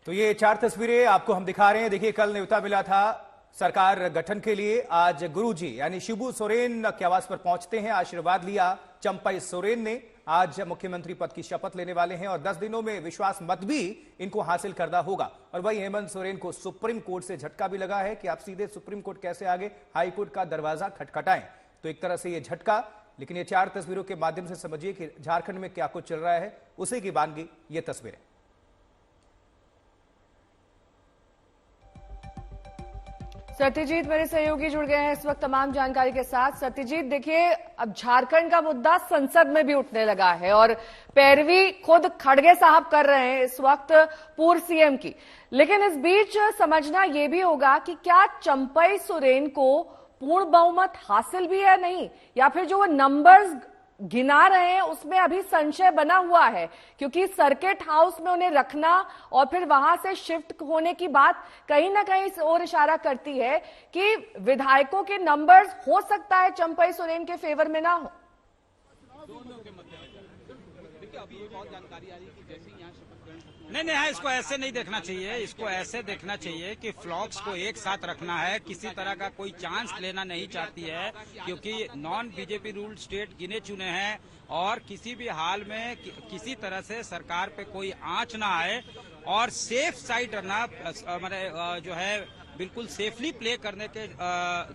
तो ये 4 तस्वीरें आपको हम दिखा रहे हैं। देखिए, कल न्योता मिला था सरकार गठन के लिए। आज गुरुजी यानी शिबू सोरेन के आवास पर पहुंचते हैं, आशीर्वाद लिया चंपई सोरेन ने। आज मुख्यमंत्री पद की शपथ लेने वाले हैं और 10 दिनों में विश्वास मत भी इनको हासिल करना होगा। और वही हेमंत सोरेन को सुप्रीम कोर्ट से झटका भी लगा है कि आप सीधे सुप्रीम कोर्ट कैसे आगे हाई कोर्ट का दरवाजा खटखटाएं। तो एक तरह से ये झटका, लेकिन ये 4 तस्वीरों के माध्यम से समझिए कि झारखंड में क्या कुछ चल रहा है, उसी की बानगी ये तस्वीरें। सत्यजीत मेरे सहयोगी जुड़ गए हैं इस वक्त तमाम जानकारी के साथ। सत्यजीत, देखिए, अब झारखंड का मुद्दा संसद में भी उठने लगा है और पैरवी खुद खड़गे साहब कर रहे हैं इस वक्त पूर्व सीएम की। लेकिन इस बीच समझना यह भी होगा कि क्या चंपई सोरेन को पूर्ण बहुमत हासिल भी है नहीं, या फिर जो वो नंबर्स गिना रहे हैं उसमें अभी संशय बना हुआ है, क्योंकि सर्किट हाउस में उन्हें रखना और फिर वहां से शिफ्ट होने की बात कहीं ना कहीं इस ओर इशारा करती है कि विधायकों के नंबर्स हो सकता है चंपई सोरेन के फेवर में ना हो। नहीं, इसको ऐसे नहीं देखना चाहिए। इसको ऐसे देखना चाहिए कि फ्लॉक्स को एक साथ रखना है, किसी तरह का कोई चांस लेना नहीं चाहती है, क्योंकि नॉन बीजेपी रूल्ड स्टेट गिने चुने हैं और किसी भी हाल में किसी तरह से सरकार पे कोई आंच ना आए और सेफ साइड रहना जो है बिल्कुल सेफली प्ले करने के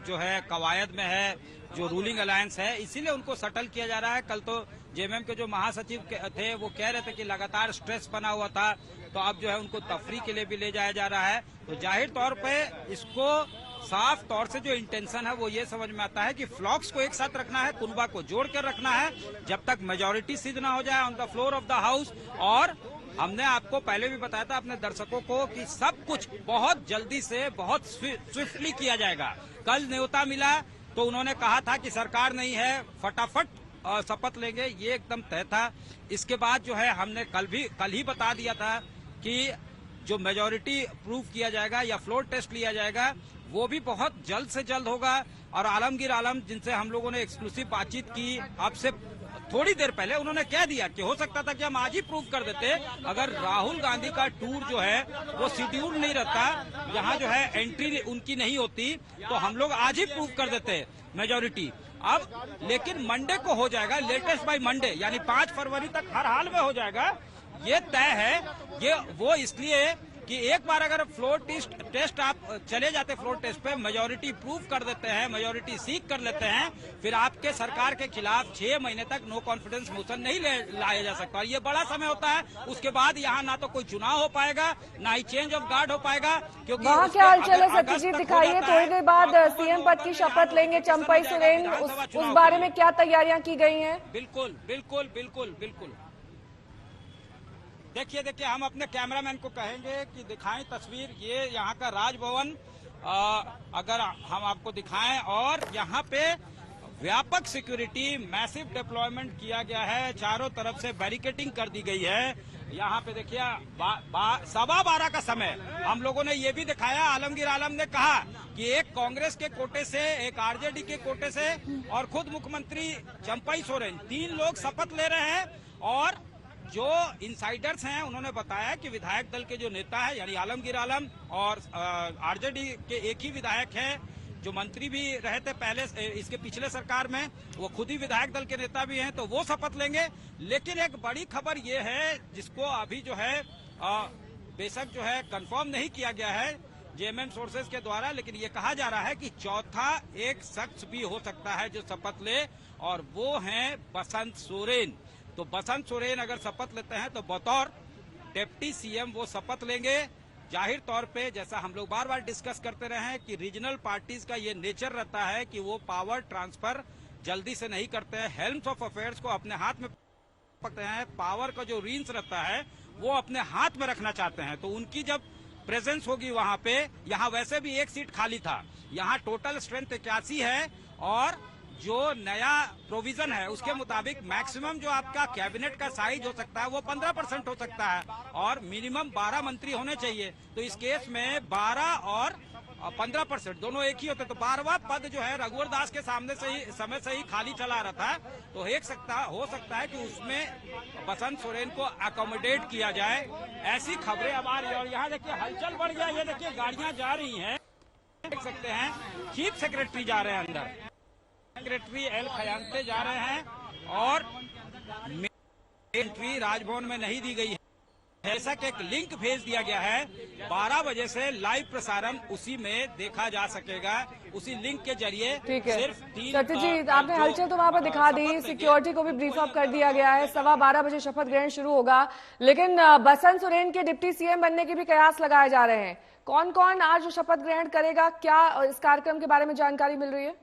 जो है कवायद में है जो रूलिंग अलायंस है, इसीलिए उनको सटल किया जा रहा है। कल तो जेएमएम के जो महासचिव थे वो कह रहे थे कि लगातार स्ट्रेस बना हुआ था, तो अब जो है उनको तफरी के लिए भी ले जाया जा रहा है। तो जाहिर तौर पे इसको साफ तौर से जो इंटेंशन है वो ये समझ में आता है कि फ्लॉक्स को एक साथ रखना है, कुनबा को जोड़ कर रखना है जब तक मेजोरिटी सिद्ध ना हो जाए on the floor of the house. और हमने आपको पहले भी बताया था अपने दर्शकों को कि सब कुछ बहुत जल्दी से बहुत स्विफ्टली किया जाएगा। कल न्योता मिला तो उन्होंने कहा था कि सरकार नहीं है, फटाफट शपथ लेंगे, ये एकदम तय था। इसके बाद जो है हमने कल ही बता दिया था कि जो मेजॉरिटी प्रूव किया जाएगा या फ्लोर टेस्ट लिया जाएगा वो भी बहुत जल्द से जल्द होगा। और आलमगीर आलम जिनसे हम लोगों ने एक्सक्लूसिव बातचीत की अब से थोड़ी देर पहले, उन्होंने कह दिया कि हो सकता था कि हम आज ही प्रूव कर देते अगर राहुल गांधी का टूर जो है वो शेड्यूल नहीं रहता, यहाँ जो है एंट्री उनकी नहीं होती, तो हम लोग आज ही प्रूव कर देते मेजॉरिटी। अब लेकिन मंडे को हो जाएगा, लेटेस्ट बाय मंडे, यानी 5 फरवरी तक हर हाल में हो जाएगा, ये तय है। ये वो इसलिए कि एक बार अगर फ्लोर टेस्ट आप चले जाते फ्लोर टेस्ट पे, मेजॉरिटी प्रूव कर देते हैं, मेजॉरिटी सीख कर लेते हैं, फिर आपके सरकार के खिलाफ 6 महीने तक नो कॉन्फिडेंस मोशन नहीं लाया जा सकता। और ये बड़ा समय होता है। उसके बाद यहाँ ना तो कोई चुनाव हो पाएगा, ना ही चेंज ऑफ गार्ड हो पाएगा, क्योंकि वहाँ क्या हलचल है सत्यजीत, दिखाइए। थोड़ी देर बाद सीएम पद की शपथ लेंगे चंपई सोरेन, उस बारे में क्या तैयारियां की गई हैं? बिल्कुल बिल्कुल बिल्कुल बिल्कुल। देखिए, हम अपने कैमरामैन को कहेंगे कि दिखाएं तस्वीर। ये यहाँ का राजभवन अगर हम आपको दिखाएं, और यहाँ पे व्यापक सिक्योरिटी, मैसिव डिप्लॉयमेंट किया गया है, चारों तरफ से बैरिकेडिंग कर दी गई है। यहाँ पे देखिए 12:15 का समय हम लोगों ने ये भी दिखाया। आलमगीर आलम ने कहा कि एक कांग्रेस के कोटे से, एक आरजेडी के कोटे से और खुद मुख्यमंत्री चंपई सोरेन, 3 लोग शपथ ले रहे हैं। और जो इनसाइडर्स हैं उन्होंने बताया कि विधायक दल के जो नेता है यानी आलमगीर आलम और आरजेडी के एक ही विधायक हैं जो मंत्री भी रहे थे पहले इसके पिछले सरकार में, वो खुद ही विधायक दल के नेता भी हैं, तो वो शपथ लेंगे। लेकिन एक बड़ी खबर ये है जिसको अभी जो है बेशक जो है कंफर्म नहीं किया गया है जेएमएम सोर्सेज के द्वारा, लेकिन ये कहा जा रहा है कि चौथा एक शख्स भी हो सकता है जो शपथ ले, और वो हैं बसंत सोरेन। तो बसंत सोरेन अगर शपथ लेते हैं तो बतौर डिप्टी सीएम वो शपथ लेंगे। जाहिर तौर पे जैसा हम लोग बार बार डिस्कस करते रहे हैं कि रीजनल पार्टीज का ये नेचर रहता है कि वो पावर ट्रांसफर जल्दी से नहीं करते हैं, हेल्म्स ऑफ अफेयर्स को अपने हाथ में पकड़ते हैं, पावर का जो रीन्स रहता है वो अपने हाथ में रखना चाहते हैं। तो उनकी जब प्रेजेंस होगी वहां पे, यहाँ वैसे भी एक सीट खाली था, यहाँ टोटल स्ट्रेंथ 81 है और जो नया प्रोविजन है उसके मुताबिक मैक्सिमम जो आपका कैबिनेट का साइज हो सकता है वो 15% हो सकता है और मिनिमम 12 मंत्री होने चाहिए। तो इस केस में 12 और 15%, दोनों एक ही होते। तो 12वां पद जो है रघुवर दास के सामने से ही समय से ही खाली चला रहा था। तो हो सकता है कि उसमें बसंत सोरेन को अकोमोडेट किया जाए, ऐसी खबरें अब आ रही है। और यहाँ देखिए हलचल बढ़ गया, ये देखिए गाड़ियां जा रही हैं, देख सकते हैं। चीफ सेक्रेटरी जा रहे हैं अंदर, सेक्रेटरी एल खयांते जा रहे हैं और एंट्री राजभवन में नहीं दी गई है। ऐसा कि एक लिंक भेज दिया गया है, 12 बजे से लाइव प्रसारण उसी में देखा जा सकेगा, उसी लिंक के जरिए। ठीक है सिर्फ 3 सत्यजीत, आपने हलचल तो वहां पर दिखा दी, सिक्योरिटी को भी ब्रीफ अप कर दिया गया है। 12:15 बजे शपथ ग्रहण शुरू होगा, लेकिन बसंत सोरेन के डिप्टी सीएम बनने के भी कयास लगाए जा रहे हैं। कौन कौन आज शपथ ग्रहण करेगा, क्या इस कार्यक्रम के बारे में जानकारी मिल रही है?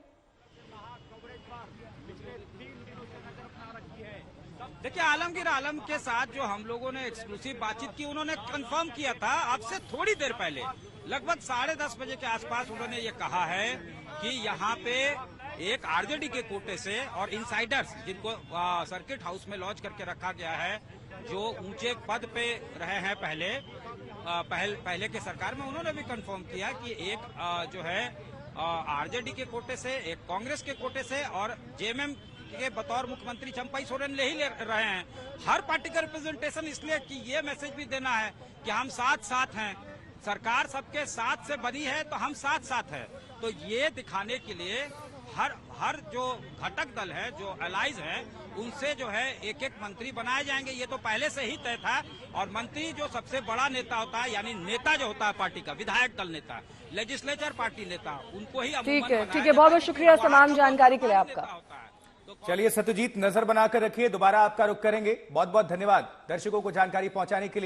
देखिए आलमगीर आलम के साथ जो हम लोगों ने एक्सक्लूसिव बातचीत की, उन्होंने कंफर्म किया था अब से थोड़ी देर पहले, लगभग 10:30 बजे के आसपास उन्होंने ये कहा है कि यहाँ पे एक आरजेडी के कोटे से और इनसाइडर्स जिनको सर्किट हाउस में लॉन्च करके रखा गया है, जो ऊंचे पद पे रहे हैं पहले के सरकार में, उन्होंने भी कंफर्म किया कि एक जो है आरजेडी के कोटे से, एक कांग्रेस के कोटे से और जेएमएम के बतौर मुख्यमंत्री चंपाई सोरेन ले रहे हैं। हर पार्टी का रिप्रेजेंटेशन इसलिए कि ये मैसेज भी देना है कि हम साथ हैं, सरकार सबके साथ से बनी है तो हम साथ हैं। तो ये दिखाने के लिए हर जो घटक दल है, जो अलाइज है, उनसे जो है एक एक मंत्री बनाए जाएंगे। ये तो पहले से ही तय था। और मंत्री जो सबसे बड़ा नेता होता है, यानी नेता जो होता है पार्टी का, विधायक दल नेता, लेजिस्लेचर पार्टी नेता, उनको ही ठीक है, बहुत बहुत शुक्रिया तमाम जानकारी के लिए आपका। चलिए सत्यजीत, नजर बनाकर रखिए, दोबारा आपका रुख करेंगे। बहुत बहुत धन्यवाद दर्शकों को जानकारी पहुंचाने के लिए।